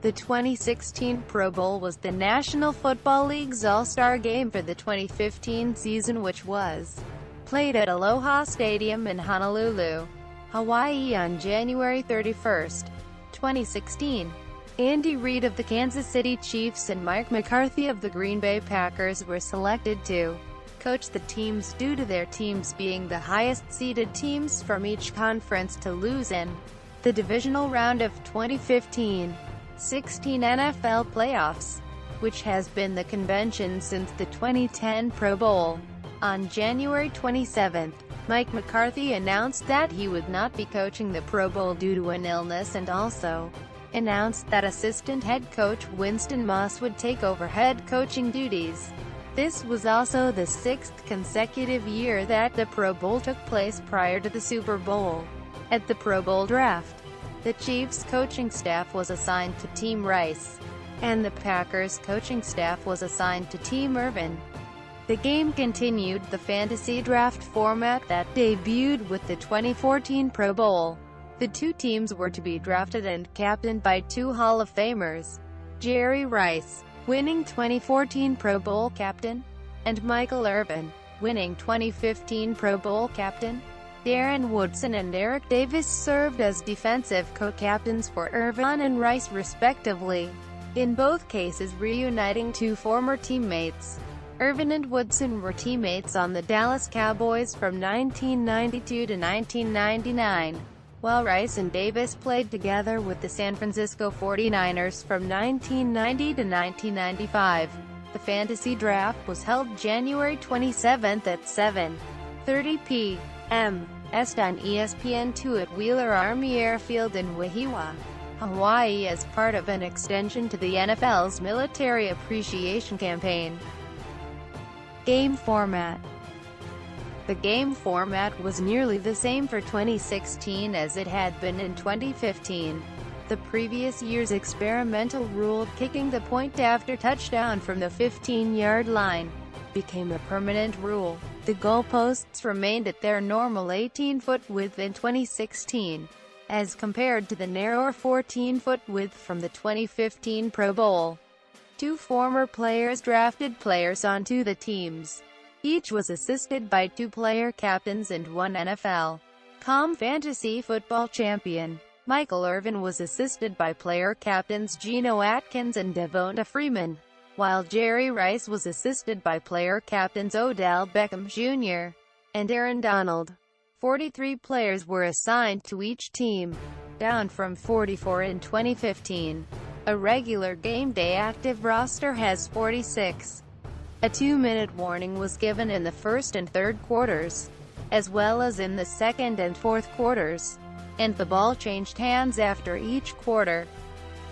The 2016 Pro Bowl was the National Football League's all-star game for the 2015 season, which was played at Aloha Stadium in Honolulu, Hawaii on January 31, 2016. Andy Reid of the Kansas City Chiefs and Mike McCarthy of the Green Bay Packers were selected to coach the teams due to their teams being the highest-seeded teams from each conference to lose in the divisional round of 2015-16 NFL playoffs, which has been the convention since the 2010 Pro Bowl. On January 27, Mike McCarthy announced that he would not be coaching the Pro Bowl due to an illness, and also announced that assistant head coach Winston Moss would take over head coaching duties. This was also the sixth consecutive year that the Pro Bowl took place prior to the Super Bowl. At the Pro Bowl draft, the Chiefs' coaching staff was assigned to Team Rice, and the Packers' coaching staff was assigned to Team Irvin. The game continued the fantasy draft format that debuted with the 2014 Pro Bowl. The two teams were to be drafted and captained by two Hall of Famers, Jerry Rice, winning 2014 Pro Bowl captain, and Michael Irvin, winning 2015 Pro Bowl captain. Darren Woodson and Eric Davis served as defensive co-captains for Irvin and Rice respectively, in both cases reuniting two former teammates. Irvin and Woodson were teammates on the Dallas Cowboys from 1992 to 1999, while Rice and Davis played together with the San Francisco 49ers from 1990 to 1995. The fantasy draft was held January 27 at 7:30 p.m. Est on ESPN2 at Wheeler Army Airfield in Wahiawa, Hawaii, as part of an extension to the NFL's Military Appreciation Campaign. Game format. The game format was nearly the same for 2016 as it had been in 2015. The previous year's experimental rule of kicking the point after touchdown from the 15-yard line became a permanent rule. The goalposts remained at their normal 18-foot width in 2016, as compared to the narrower 14-foot width from the 2015 Pro Bowl. Two former players drafted players onto the teams. Each was assisted by two player captains and one NFL.com fantasy football champion. Michael Irvin was assisted by player captains Geno Atkins and Devonta Freeman, while Jerry Rice was assisted by player captains Odell Beckham Jr. and Aaron Donald. 43 players were assigned to each team, down from 44 in 2015. A regular game day active roster has 46. A 2-minute warning was given in the first and third quarters, as well as in the second and fourth quarters, and the ball changed hands after each quarter.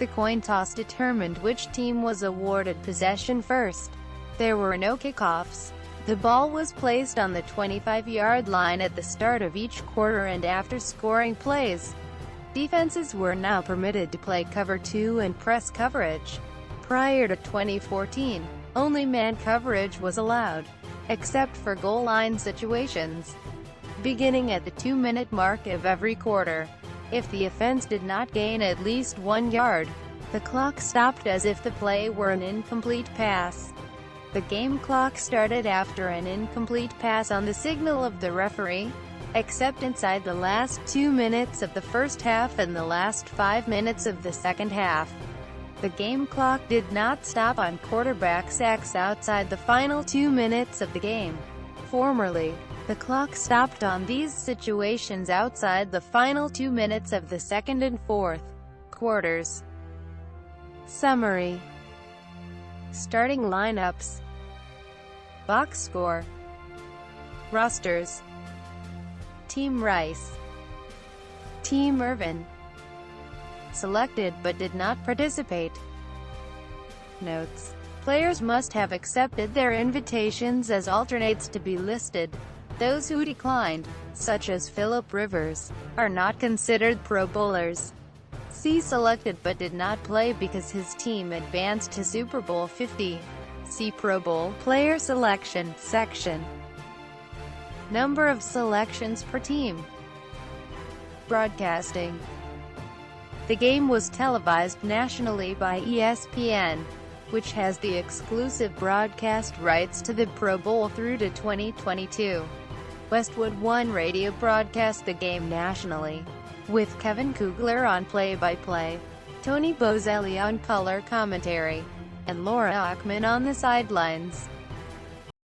The coin toss determined which team was awarded possession first. There were no kickoffs. The ball was placed on the 25-yard line at the start of each quarter and after scoring plays. Defenses were now permitted to play cover 2 and press coverage. Prior to 2014, only man coverage was allowed, except for goal line situations. Beginning at the 2-minute mark of every quarter, if the offense did not gain at least 1 yard, the clock stopped as if the play were an incomplete pass. The game clock started after an incomplete pass on the signal of the referee, except inside the last 2 minutes of the first half and the last 5 minutes of the second half. The game clock did not stop on quarterback sacks outside the final 2 minutes of the game. Formerly, the clock stopped on these situations outside the final 2 minutes of the second and fourth quarters. Summary. Starting lineups. Box score. Rosters. Team Rice. Team Irvin. Selected but did not participate. Notes. Players must have accepted their invitations as alternates to be listed. Those who declined, such as Philip Rivers, are not considered Pro Bowlers. See selected but did not play because his team advanced to Super Bowl 50. See Pro Bowl player selection section. Number of selections per team. Broadcasting. The game was televised nationally by ESPN, which has the exclusive broadcast rights to the Pro Bowl through to 2022. Westwood One Radio broadcast the game nationally, with Kevin Kugler on play-by-play, Tony Boselli on color commentary, and Laura Achman on the sidelines.